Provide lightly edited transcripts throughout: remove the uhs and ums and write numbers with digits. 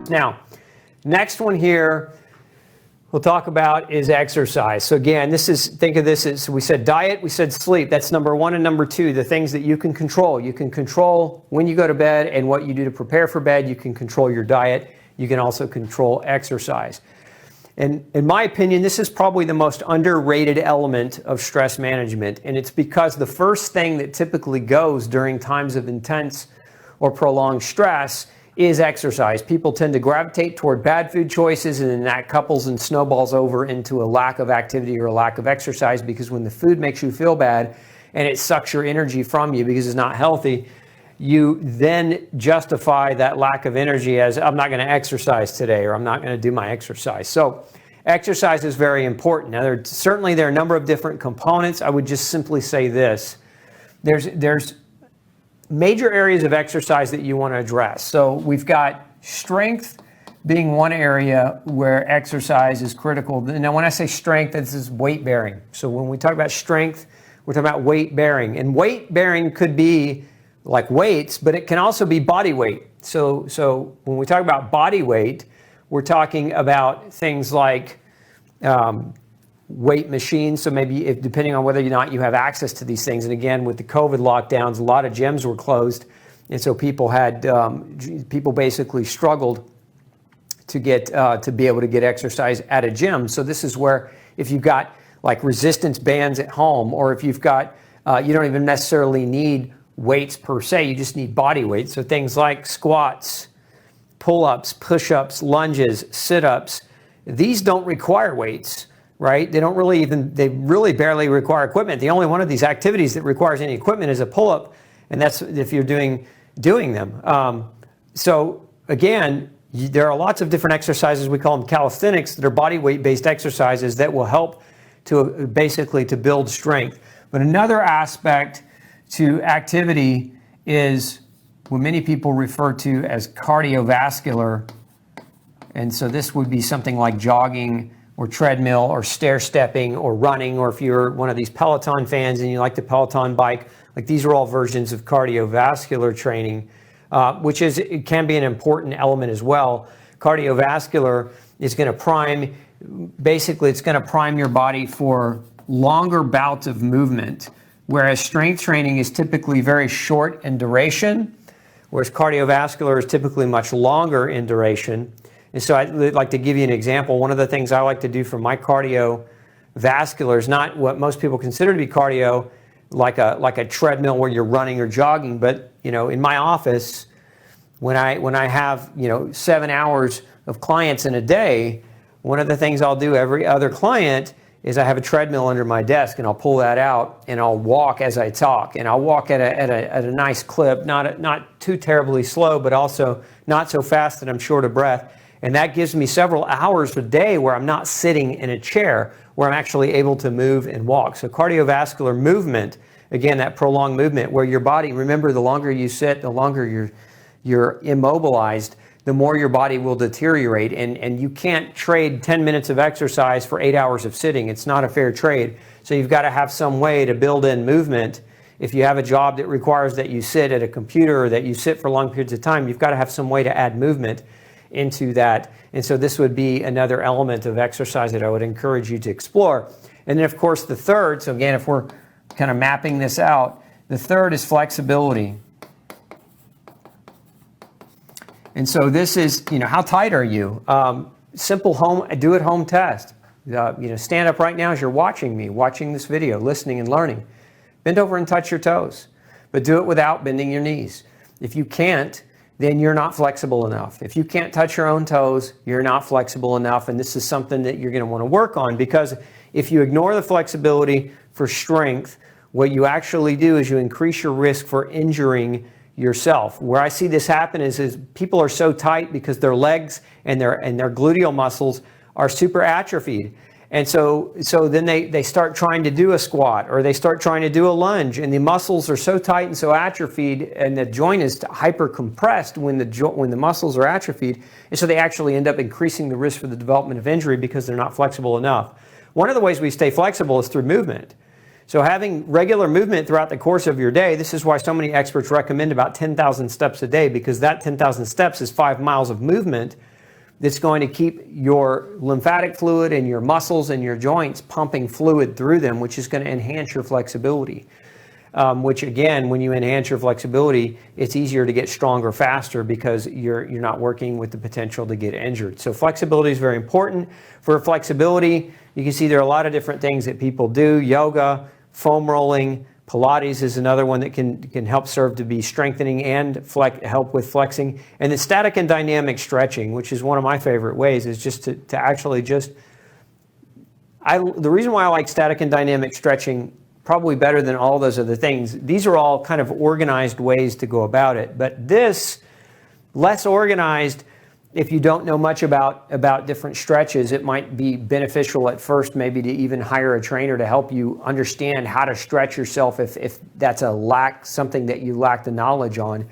Now, next one here we'll talk about is exercise. So again, think of this as, we said diet, we said sleep. That's number one and number two, the things that you can control. You can control when you go to bed and what you do to prepare for bed. You can control your diet. You can also control exercise. And in my opinion, this is probably the most underrated element of stress management. And it's because the first thing that typically goes during times of intense or prolonged stress is exercise. People tend to gravitate toward bad food choices, and then that couples and snowballs over into a lack of activity or a lack of exercise, because when the food makes you feel bad and it sucks your energy from you because it's not healthy, you then justify that lack of energy as, I'm not going to exercise today, or I'm not going to do my exercise. So exercise is very important. Now, there are a number of different components. I would just simply say this. There's major areas of exercise that you want to address. So we've got strength being one area where exercise is critical. Now, when I say strength, this is weight bearing. So when we talk about strength, we're talking about weight bearing. And weight bearing could be like weights, but it can also be body weight. So when we talk about body weight, we're talking about things like weight machines. So maybe depending on whether or not you have access to these things. And again, with the COVID lockdowns, a lot of gyms were closed. And so people basically struggled to be able to get exercise at a gym. So this is where, if you've got like resistance bands at home, or if you've got, you don't even necessarily need weights per se, you just need body weight. So things like squats, pull-ups, push-ups, lunges, sit-ups, these don't require weights. Right? They really barely require equipment. The only one of these activities that requires any equipment is a pull-up, and that's if you're doing them. So again, there are lots of different exercises, we call them calisthenics, that are body weight based exercises that will help to basically to build strength. But another aspect to activity is what many people refer to as cardiovascular. And so this would be something like jogging, or treadmill, or stair stepping, or running, or if you're one of these Peloton fans and you like the Peloton bike, like these are all versions of cardiovascular training, which it can be an important element as well. Cardiovascular is going to prime your body for longer bouts of movement, whereas strength training is typically very short in duration, whereas cardiovascular is typically much longer in duration. And so I'd like to give you an example. One of the things I like to do for my cardiovascular is not what most people consider to be cardio, like a treadmill where you're running or jogging. But in my office, when I have 7 hours of clients in a day, one of the things I'll do every other client is I have a treadmill under my desk, and I'll pull that out and I'll walk as I talk, and I'll walk at a nice clip, not too terribly slow, but also not so fast that I'm short of breath. And that gives me several hours a day where I'm not sitting in a chair, where I'm actually able to move and walk. So cardiovascular movement, again, that prolonged movement where your body, remember, the longer you sit, the longer you're immobilized, the more your body will deteriorate. And you can't trade 10 minutes of exercise for 8 hours of sitting. It's not a fair trade. So you've got to have some way to build in movement. If you have a job that requires that you sit at a computer or that you sit for long periods of time, you've got to have some way to add movement into that. And so this would be another element of exercise that I would encourage you to explore. And then, of course, the third, so again, if we're kind of mapping this out, the third is flexibility. And so this is, how tight are you? Simple do-at-home test. Stand up right now as you're watching this video, listening and learning. Bend over and touch your toes, but do it without bending your knees. If you can't, then you're not flexible enough. If you can't touch your own toes, you're not flexible enough. And this is something that you're going to want to work on, because if you ignore the flexibility for strength, what you actually do is you increase your risk for injuring yourself. Where I see this happen is people are so tight because their legs and their gluteal muscles are super atrophied. And so then they start trying to do a squat, or they start trying to do a lunge, and the muscles are so tight and so atrophied, and the joint is hyper compressed when the muscles are atrophied, and so they actually end up increasing the risk for the development of injury because they're not flexible enough. One of the ways we stay flexible is through movement. So having regular movement throughout the course of your day, this is why so many experts recommend about 10,000 steps a day, because that 10,000 steps is 5 miles of movement, that's going to keep your lymphatic fluid and your muscles and your joints pumping fluid through them, which is going to enhance your flexibility. Which again, when you enhance your flexibility, it's easier to get stronger faster because you're not working with the potential to get injured. So flexibility is very important. For flexibility, you can see there are a lot of different things that people do. Yoga, foam rolling, Pilates is another one that can help serve to be strengthening and help with flexing. And the static and dynamic stretching, which is one of my favorite ways, is just to actually just... the reason why I like static and dynamic stretching probably better than all those other things, these are all kind of organized ways to go about it. But this, less organized, if you don't know much about different stretches, it might be beneficial at first maybe to even hire a trainer to help you understand how to stretch yourself if that's something that you lack the knowledge on.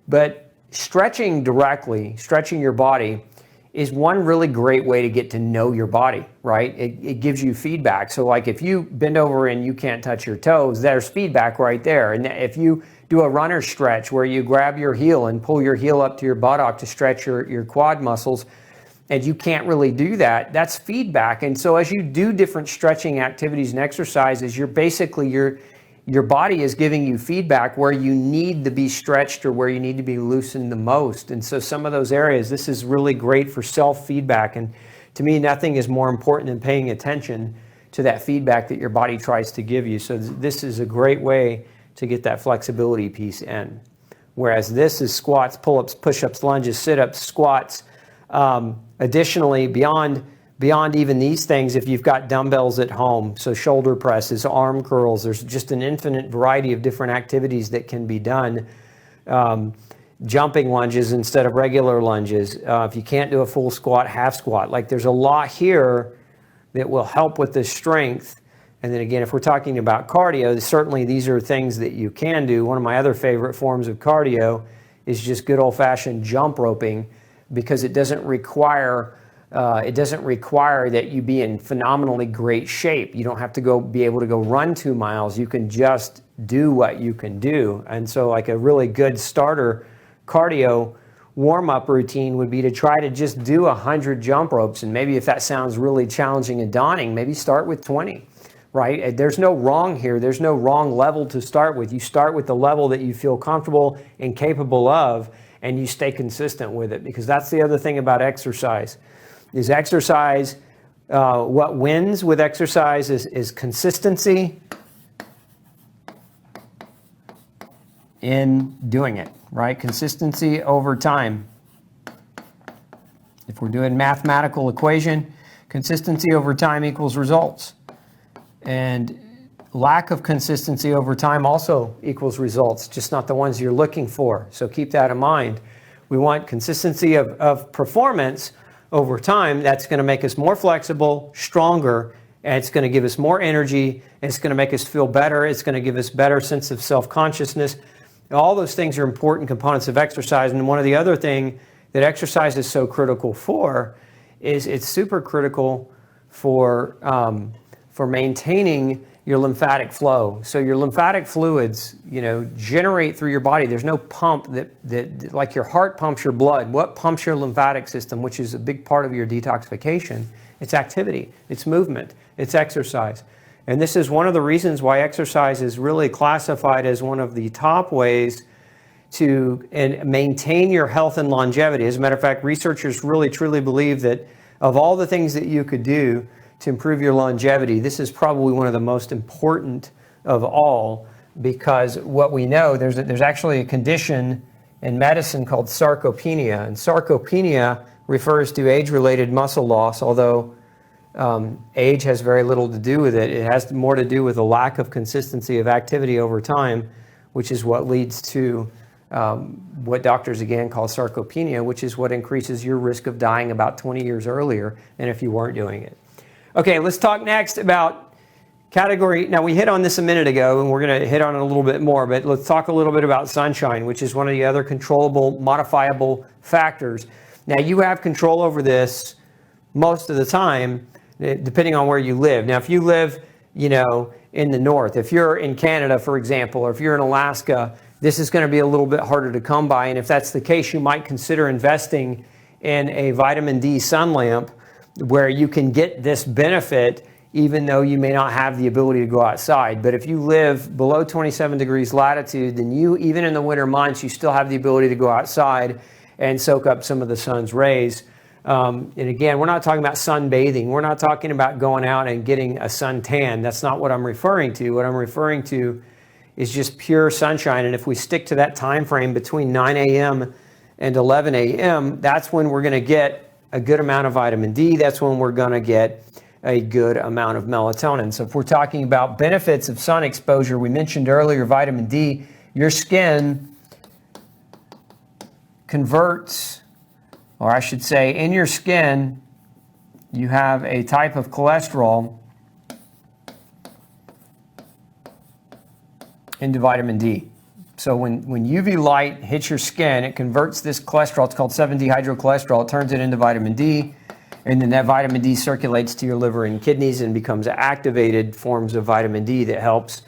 But stretching directly, stretching your body, is one really great way to get to know your body, right? It gives you feedback. So like if you bend over and you can't touch your toes, there's feedback right there. And if you do a runner stretch where you grab your heel and pull your heel up to your buttock to stretch your quad muscles, and you can't really do that, that's feedback. And so as you do different stretching activities and exercises, your body is giving you feedback where you need to be stretched or where you need to be loosened the most. And so some of those areas, this is really great for self-feedback. And to me, nothing is more important than paying attention to that feedback that your body tries to give you. So this is a great way to get that flexibility piece in. Whereas this is squats, pull-ups, push-ups, lunges, sit-ups, squats. Additionally, beyond even these things, if you've got dumbbells at home, so shoulder presses, arm curls, there's just an infinite variety of different activities that can be done. Jumping lunges instead of regular lunges. If you can't do a full squat, half squat. Like there's a lot here that will help with the strength. And then again, if we're talking about cardio, certainly these are things that you can do. One of my other favorite forms of cardio is just good old-fashioned jump roping, because it doesn't require that you be in phenomenally great shape. You don't have to be able to go run 2 miles. You can just do what you can do. And so like a really good starter cardio warm-up routine would be to try to just do 100 jump ropes. And maybe if that sounds really challenging and daunting, maybe start with 20, right? There's no wrong here. There's no wrong level to start with. You start with the level that you feel comfortable and capable of, and you stay consistent with it, because that's the other thing about exercise. What wins with exercise is consistency in doing it, right? Consistency over time. If we're doing mathematical equation, consistency over time equals results. And lack of consistency over time also equals results, just not the ones you're looking for. So keep that in mind. We want consistency of performance over time. That's going to make us more flexible, stronger, and it's going to give us more energy, and it's going to make us feel better. It's going to give us better sense of self-consciousness. All those things are important components of exercise. And one of the other thing that exercise is so critical for is it's super critical for maintaining your lymphatic flow. So your lymphatic fluids, generate through your body. There's no pump that like your heart pumps your blood. What pumps your lymphatic system, which is a big part of your detoxification? It's activity, it's movement, it's exercise. And this is one of the reasons why exercise is really classified as one of the top ways to maintain your health and longevity. As a matter of fact, researchers really truly believe that of all the things that you could do to improve your longevity, this is probably one of the most important of all, because what we know, there's actually a condition in medicine called sarcopenia, and sarcopenia refers to age-related muscle loss, although age has very little to do with it. It has more to do with a lack of consistency of activity over time, which is what leads to what doctors again call sarcopenia, which is what increases your risk of dying about 20 years earlier than if you weren't doing it. Okay, let's talk next about category. Now, we hit on this a minute ago, and we're going to hit on it a little bit more, but let's talk a little bit about sunshine, which is one of the other controllable, modifiable factors. Now, you have control over this most of the time, depending on where you live. Now, if you live, in the north, if you're in Canada, for example, or if you're in Alaska, this is going to be a little bit harder to come by. And if that's the case, you might consider investing in a vitamin D sun lamp where you can get this benefit even though you may not have the ability to go outside. But if you live below 27 degrees latitude, then you, even in the winter months, you still have the ability to go outside and soak up some of the sun's rays. And again, we're not talking about sunbathing. We're not talking about going out and getting a suntan. That's not what I'm referring to. What I'm referring to is just pure sunshine. And if we stick to that time frame between 9 a.m. and 11 a.m., that's when we're going to get a good amount of vitamin D. That's when we're going to get a good amount of melatonin. So if we're talking about benefits of sun exposure, we mentioned earlier vitamin D, your skin converts, or I should say in your skin, you have a type of cholesterol into vitamin D. So when UV light hits your skin, it converts this cholesterol, it's called 7-dehydrocholesterol, it turns it into vitamin D, and then that vitamin D circulates to your liver and kidneys and becomes activated forms of vitamin D that helps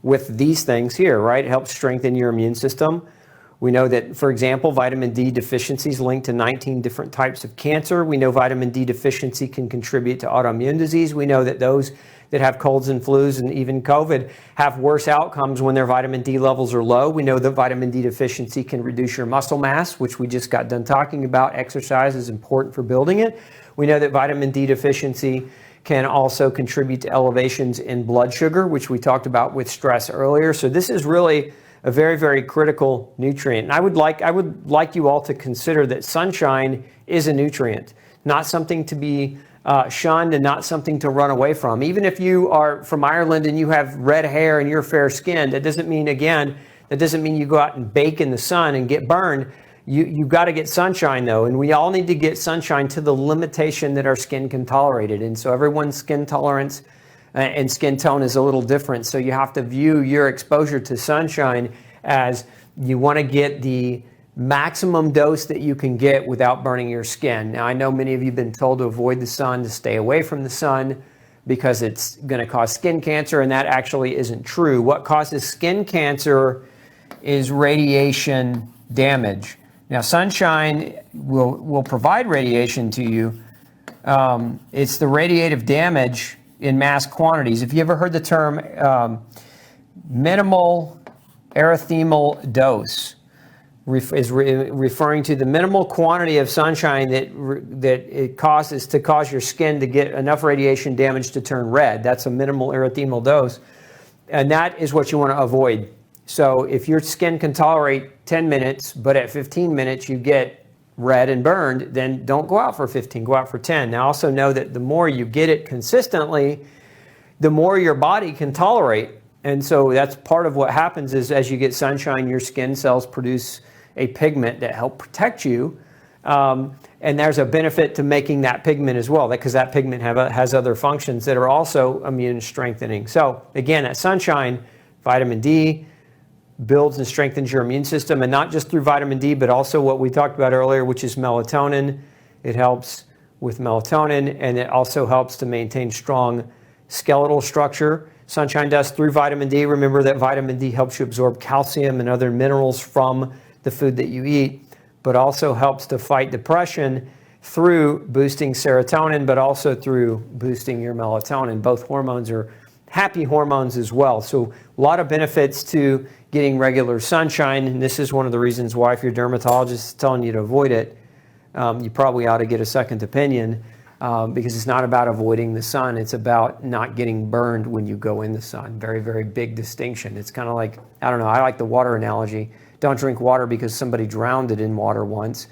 with these things here, right? It helps strengthen your immune system. We know that, for example, vitamin D deficiency is linked to 19 different types of cancer. We know vitamin D deficiency can contribute to autoimmune disease. We know that those that have colds and flus and even COVID have worse outcomes when their vitamin D levels are low. We know that vitamin D deficiency can reduce your muscle mass, which we just got done talking about. Exercise is important for building it. We know that vitamin D deficiency can also contribute to elevations in blood sugar, which we talked about with stress earlier. So this is really a very, very critical nutrient. And I would like you all to consider that sunshine is a nutrient, not something to be shunned and not something to run away from. Even if you are from Ireland and you have red hair and you're fair skinned, that doesn't mean you go out and bake in the sun and get burned. You've got to get sunshine though, and we all need to get sunshine to the limitation that our skin can tolerate it. And so everyone's skin tolerance and skin tone is a little different. So you have to view your exposure to sunshine as you want to get the maximum dose that you can get without burning your skin. Now, I know many of you have been told to avoid the sun, to stay away from the sun because it's going to cause skin cancer, and that actually isn't true. What causes skin cancer is radiation damage. Now, sunshine will provide radiation to you. It's the radiative damage in mass quantities. If you ever heard the term minimal erythemal dose, is referring to the minimal quantity of sunshine that it causes to cause your skin to get enough radiation damage to turn red. That's a minimal erythemal dose, and that is what you want to avoid. So if your skin can tolerate 10 minutes, but at 15 minutes you get red and burned, then don't go out for 15, go out for 10. Now also know that the more you get it consistently, the more your body can tolerate. And so that's part of what happens is as you get sunshine, your skin cells produce a pigment that help protect you. And there's a benefit to making that pigment as well, because that pigment has other functions that are also immune strengthening. So again, that sunshine, vitamin D, builds and strengthens your immune system, and not just through vitamin D, but also what we talked about earlier, which is melatonin. It helps with melatonin, and it also helps to maintain strong skeletal structure. Sunshine does through vitamin D. Remember that vitamin D helps you absorb calcium and other minerals from the food that you eat, but also helps to fight depression through boosting serotonin, but also through boosting your melatonin. Both hormones are happy hormones as well. So a lot of benefits to getting regular sunshine, and this is one of the reasons why if your dermatologist is telling you to avoid it, you probably ought to get a second opinion, because it's not about avoiding the sun, it's about not getting burned when you go in the sun. Very, very big distinction. It's kind of like, I don't know, I like the water analogy. Don't drink water because somebody drowned it in water once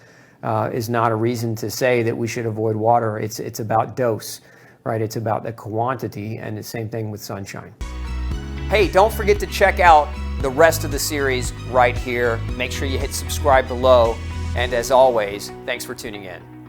is not a reason to say that we should avoid water. It's about dose, right? It's about the quantity, and the same thing with sunshine. Hey, don't forget to check out the rest of the series right here. Make sure you hit subscribe below. And as always, thanks for tuning in.